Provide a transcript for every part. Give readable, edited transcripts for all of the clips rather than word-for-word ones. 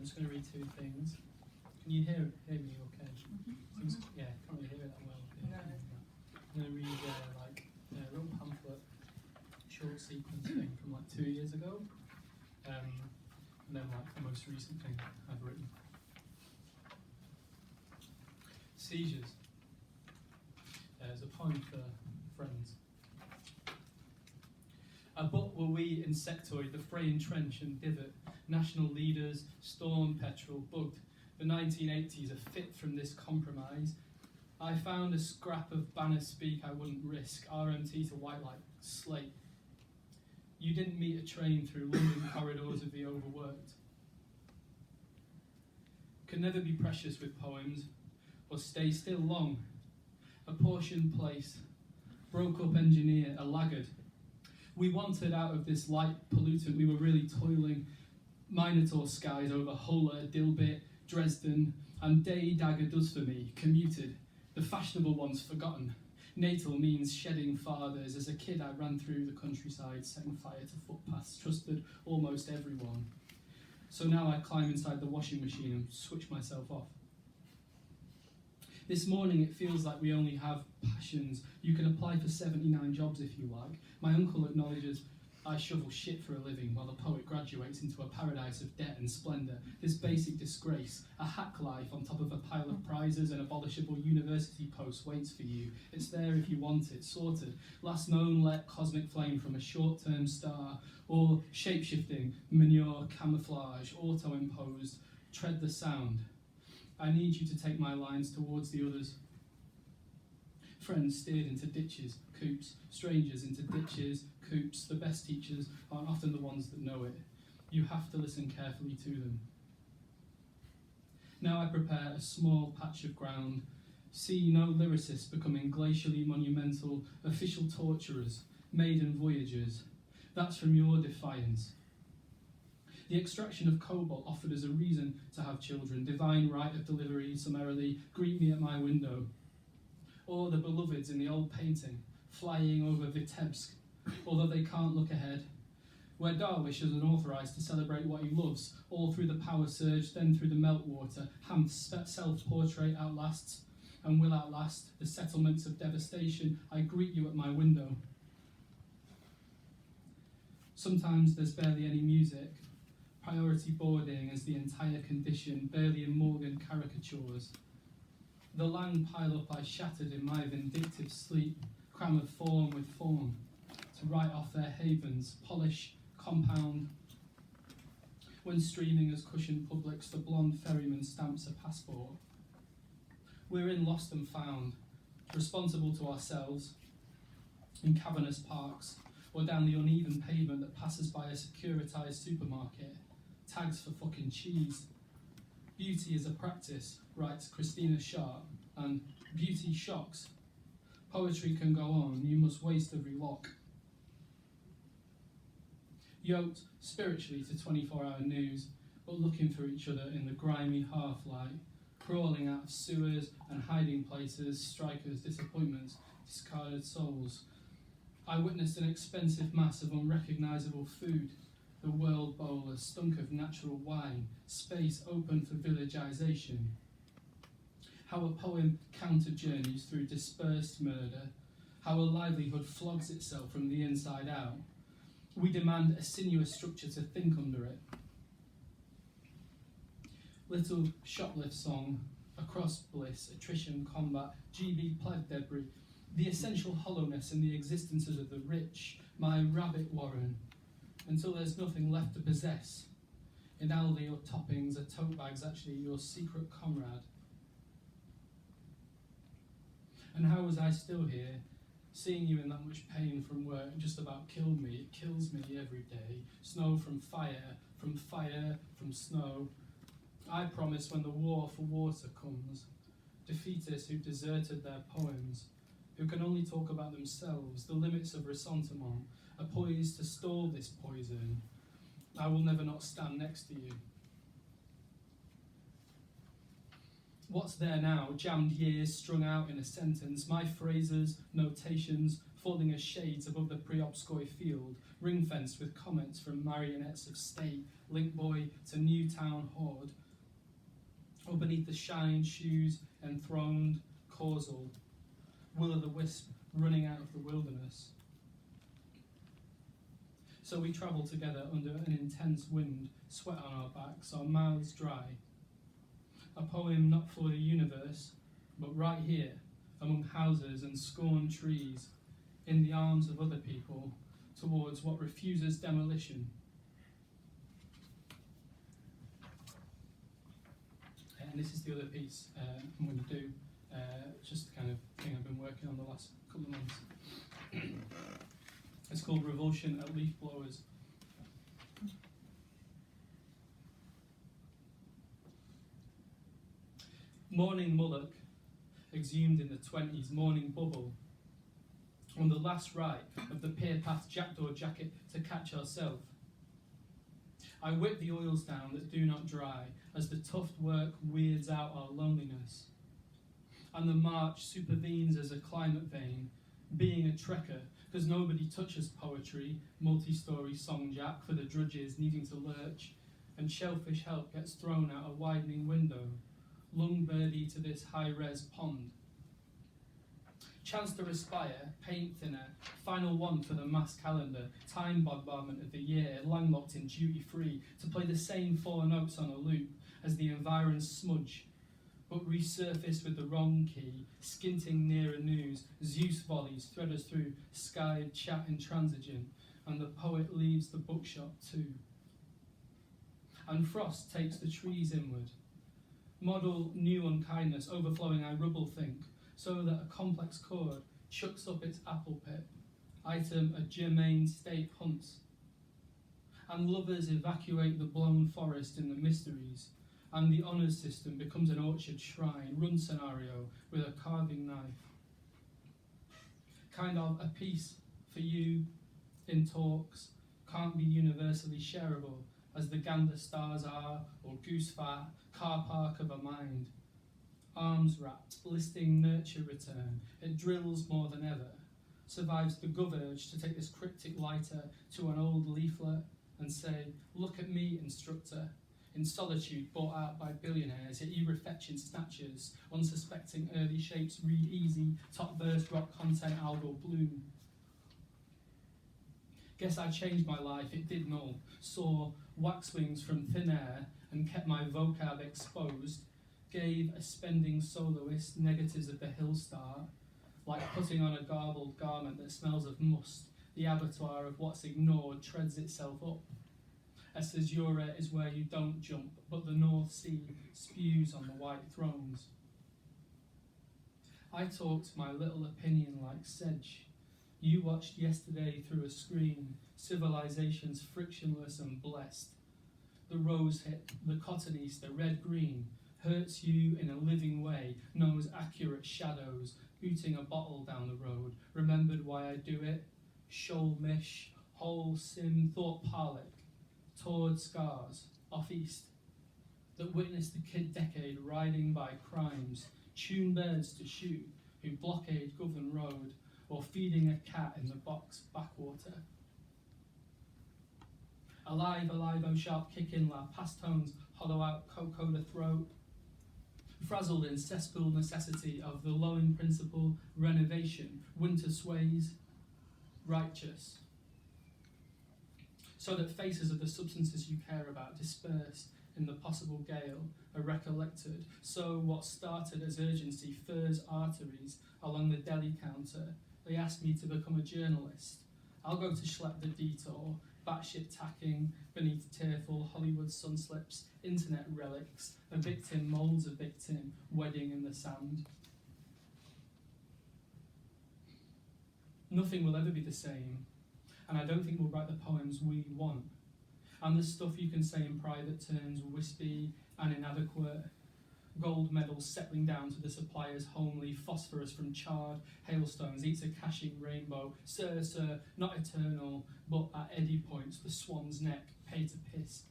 just going to read two things. Can you hear me okay? Seems, yeah, can't really hear it that well. No. I'm going to read a little pamphlet, short sequence thing from like 2 years ago, and then like the most recent thing I've written. Seizures. There's a poem for friends. A butt were we insectoid, the fraying trench and divot, national leaders, storm petrol, bugged. The 1980s are fit from this compromise. I found a scrap of banner speak I wouldn't risk, RMT to white like slate. You didn't meet a train through London corridors of the overworked. Can never be precious with poems, or stay still long. A portioned place, broke up engineer, a laggard. We wanted out of this light pollutant, we were really toiling. Minotaur skies over Huller, Dilbit, Dresden, and day dagger does for me, commuted. The fashionable ones forgotten. Natal means shedding fathers. As a kid I ran through the countryside, setting fire to footpaths, trusted almost everyone. So now I climb inside the washing machine and switch myself off. This morning it feels like we only have passions. You can apply for 79 jobs if you like. My uncle acknowledges I shovel shit for a living while the poet graduates into a paradise of debt and splendour. This basic disgrace, a hack life on top of a pile of prizes and abolishable university posts waits for you. It's there if you want it, sorted. Last known let cosmic flame from a short-term star, or shape-shifting, manure, camouflage, auto-imposed, tread the sound. I need you to take my lines towards the others. Friends steered into ditches, coops, strangers into ditches, coops. The best teachers aren't often the ones that know it. You have to listen carefully to them. Now I prepare a small patch of ground. See no lyricists becoming glacially monumental, official torturers, maiden voyagers. That's from your defiance. The extraction of cobalt offered as a reason to have children, divine right of delivery, summarily, greet me at my window. Or the beloveds in the old painting, flying over Vitebsk, although they can't look ahead. Where Darwish is unauthorised to celebrate what he loves, all through the power surge, then through the meltwater, Ham's self-portrait outlasts and will outlast the settlements of devastation. I greet you at my window. Sometimes there's barely any music. Priority boarding as the entire condition, Bailey and Morgan caricatures. The lang pile up I shattered in my vindictive sleep, cram of form with form, to write off their havens, polish, compound. When streaming as cushioned publics, the blonde ferryman stamps a passport. We're in lost and found, responsible to ourselves, in cavernous parks, or down the uneven pavement that passes by a securitized supermarket. Tags for fucking cheese. Beauty is a practice, writes Christina Sharp, and beauty shocks. Poetry can go on, you must waste every lock. Yoked spiritually to 24-hour news, but looking for each other in the grimy half-light, crawling out of sewers and hiding places, strikers, disappointments, discarded souls. I witnessed an expensive mass of unrecognisable food. The world bowler stunk of natural wine, space open for villagisation. How a poem counter-journeys through dispersed murder, how a livelihood flogs itself from the inside out. We demand a sinuous structure to think under it. Little shoplift song, across bliss, attrition, combat, GB pleb debris, the essential hollowness in the existences of the rich, my rabbit warren, until there's nothing left to possess. In Aldi or toppings, a tote bag's actually your secret comrade. And how was I still here? Seeing you in that much pain from work just about killed me. It kills me every day. Snow from fire, from snow. I promise when the war for water comes, defeatists who deserted their poems, who can only talk about themselves, the limits of ressentiment, are poised to stall this poison. I will never not stand next to you. What's there now? Jammed years strung out in a sentence, my phrases, notations, falling as shades above the Priopskoy field, ring-fenced with comments from marionettes of state, link buoy to Newtown Hoard, or beneath the shine shoes enthroned causal, will-o'-the-wisp running out of the wilderness. So we travel together under an intense wind, sweat on our backs, our mouths dry. A poem not for the universe, but right here, among houses and scorned trees, in the arms of other people, towards what refuses demolition. And this is the other piece I'm going to do, just the kind of thing I've been working on the last couple of months. It's called Revulsion at Leaf Blowers. Morning mullock, exhumed in the 20s, morning bubble. On the last right of the pier path jackdaw jacket to catch ourselves. I whip the oils down that do not dry as the tough work weirds out our loneliness. And the march supervenes as a climate vein, being a trekker, because nobody touches poetry, multi-story song jack for the drudges needing to lurch, and shellfish help gets thrown out a widening window, lung birdie to this high-res pond. Chance to respire, paint thinner, final one for the mass calendar, time bombardment of the year, landlocked in duty-free, to play the same 4 notes on a loop as the environs smudge, but resurface with the wrong key, skinting nearer news, Zeus volleys thread us through skied chat intransigent, and the poet leaves the bookshop too. And frost takes the trees inward. Model new unkindness, overflowing I rubble think, so that a complex chord chucks up its apple pip, item a germane state hunts. And lovers evacuate the blown forest in the mysteries, and the honours system becomes an orchard shrine, run scenario with a carving knife. Kind of a piece for you in talks, can't be universally shareable, as the gander stars are, or goose fat, car park of a mind. Arms wrapped, listing nurture return, it drills more than ever, survives the gov urge to take this cryptic lighter to an old leaflet and say, look at me, instructor, in solitude bought out by billionaires, yet you refetch in snatches, unsuspecting early shapes read easy, top burst rock content algal bloom. Guess I changed my life, it did null, saw waxwings from thin air and kept my vocab exposed, gave a spending soloist negatives of the hill star, like putting on a garbled garment that smells of must, the abattoir of what's ignored treads itself up. A caesura is where you don't jump, but the North Sea spews on the white thrones. I talked my little opinion like sedge. You watched yesterday through a screen, civilizations frictionless and blessed. The rose hip, the cottonese, the red-green, hurts you in a living way, knows accurate shadows, booting a bottle down the road, remembered why I do it, shoal mish, whole sim, thought parlic, toward scars, off east, that witnessed the kid decade riding by crimes, tune birds to shoot, who blockade Govan Road, or feeding a cat in the box backwater. Alive, alive, oh sharp kick in la, past tones, hollow out coda throat, frazzled in cesspool necessity of the lowing principle, renovation, winter sways, righteous. So that faces of the substances you care about disperse in the possible gale, are recollected. So what started as urgency furs arteries along the deli counter. They asked me to become a journalist. I'll go to schlep the detour, batshit tacking beneath tearful Hollywood sunslips, internet relics, a victim moulds a victim, wedding in the sand. Nothing will ever be the same, and I don't think we'll write the poems we want. And the stuff you can say in private turns wispy and inadequate. Gold medals settling down to the supplier's homely phosphorus from charred hailstones eats a caching rainbow. Sir, sir, not eternal, but at eddy points, the swan's neck, pay to piss.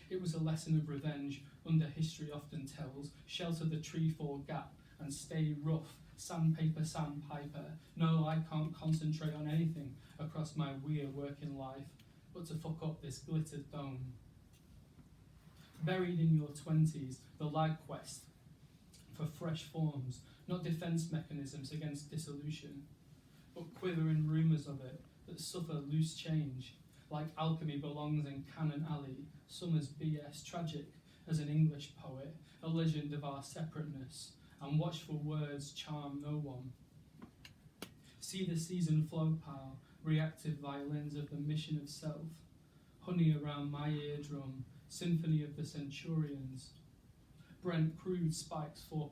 It was a lesson of revenge, under history often tells. Shelter the trefoil gap and stay rough. Sandpaper, sandpiper. No, I can't concentrate on anything across my weird working life. but to fuck up this glittered dome. Buried in your 20s, the lag quest for fresh forms, not defence mechanisms against dissolution, but quivering rumours of it that suffer loose change, like alchemy belongs in Cannon Alley, Summer's BS, tragic as an English poet, a legend of our separateness, and watchful words charm no one. See the season flow, pal, reactive violins of the mission of self, honey around my eardrum, symphony of the centurions. Brent crude spikes 4%.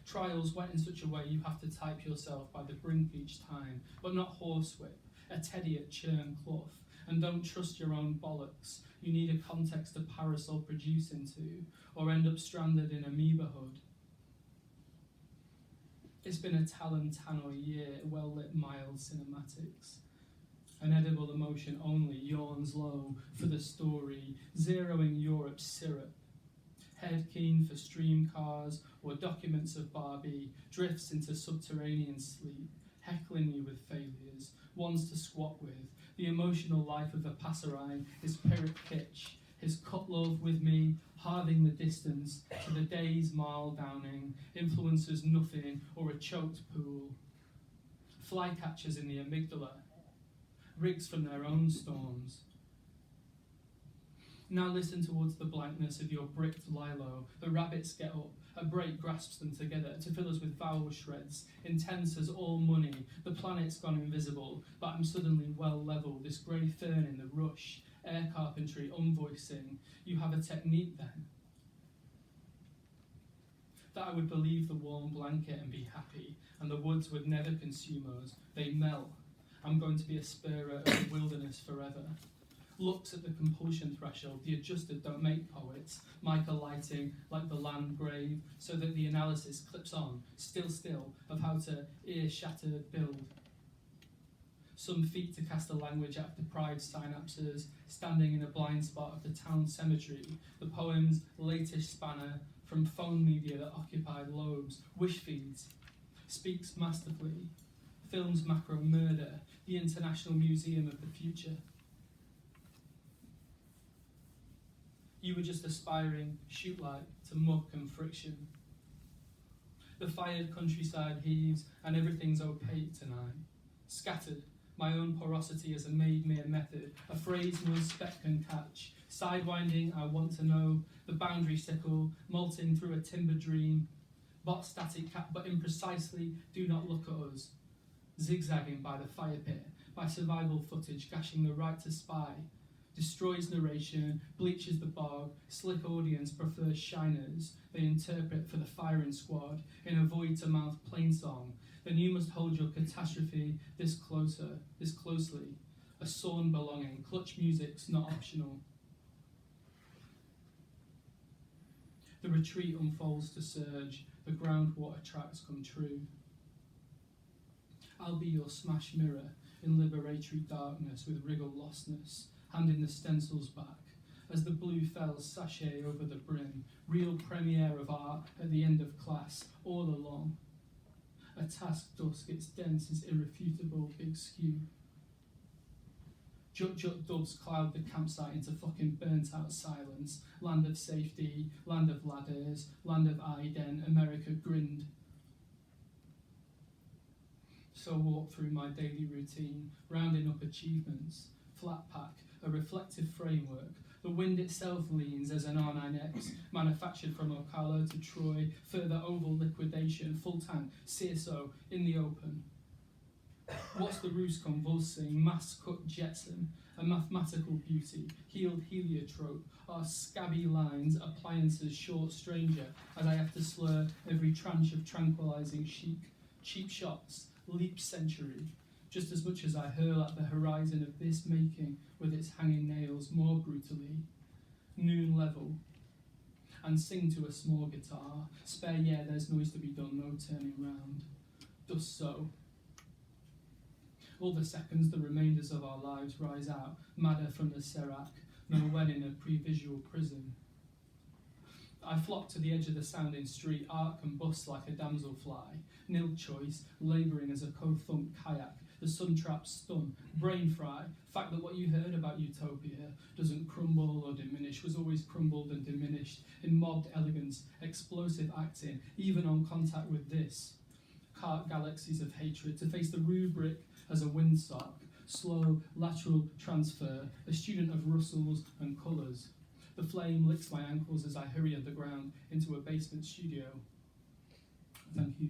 Trials went in such a way you have to type yourself by the brink each time, but not horsewhip, a teddy at churn cloth, and don't trust your own bollocks. You need a context to parasol produce into, or end up stranded in amoebahood. It's been a Talon-Tannoy year, well-lit mild cinematics. An edible emotion only yawns low for the story, zeroing Europe's syrup. Head keen for stream cars or documents of Barbie, drifts into subterranean sleep, heckling you with failures, ones to squat with. The emotional life of a passerine is Pyrrhic kitsch, his cut love with me, halving the distance to the day's mile downing, influences nothing or a choked pool. Flycatchers in the amygdala, rigs from their own storms. Now listen towards the blankness of your bricked lilo. The rabbits get up, a break grasps them together to fill us with vowel shreds, intense as all money. The planet's gone invisible, but I'm suddenly well level, this grey fern in the rush, air carpentry, unvoicing. You have a technique then? That I would believe the warm blanket and be happy, and the woods would never consume us. They melt. I'm going to be a spurrer of the wilderness forever. Looks at the compulsion threshold, the adjusted don't make poets, mica lighting like the land grave, so that the analysis clips on, still, of how to ear-shattered build. Some feet to cast a language at deprived synapses, standing in a blind spot of the town cemetery, the poem's latest spanner from phone media that occupied lobes, wish feeds, speaks masterfully, films macro murder, the International Museum of the Future. You were just aspiring, shoot light, to muck and friction. The fired countryside heaves, and everything's opaque tonight. Scattered, my own porosity as a made mere method, a phrase no spec can catch. Sidewinding, I want to know, the boundary sickle, molting through a timber dream. Bot static cap, but imprecisely, do not look at us. Zigzagging by the fire pit, by survival footage, gashing the right to spy. Destroys narration, bleaches the bog, slick audience prefers shiners. They interpret for the firing squad in a void-to-mouth plainsong. Then you must hold your catastrophe this closely. A sawn belonging, clutch music's not optional. The retreat unfolds to surge, the groundwater tracks come true. I'll be your smash mirror in liberatory darkness with wriggle lostness, handing the stencils back, as the blue fells sashay over the brim, real premiere of art at the end of class, all along. A task dusk, its dense is irrefutable, big skew. Jut doves cloud the campsite into fucking burnt out silence, land of safety, land of ladders, land of Iden, America grinned. So walk through my daily routine, rounding up achievements, flat pack, a reflective framework. The wind itself leans as an R9X, manufactured from Ocala to Troy, further oval liquidation, full tank, CSO, in the open. What's the ruse convulsing, mass-cut Jetson, a mathematical beauty, healed heliotrope, our scabby lines, appliances, short stranger, as I have to slur every tranche of tranquilizing chic, cheap shots, leap century, just as much as I hurl at the horizon of this making with its hanging nails more brutally, noon level, and sing to a small guitar, spare yeah, there's noise to be done, no turning round, thus so. All the seconds, the remainders of our lives rise out, madder from the Serac, no when in a pre-visual prison. I flock to the edge of the sounding street, art combust like a damselfly, nil choice, labouring as a co-thunk kayak, the sun trap stun, brain fry, fact that what you heard about utopia doesn't crumble or diminish, was always crumbled and diminished in mobbed elegance, explosive acting, even on contact with this. Cart galaxies of hatred, to face the rubric as a windsock, slow lateral transfer, a student of Russells and colours. The flame licks my ankles as I hurry underground into a basement studio. Thank you.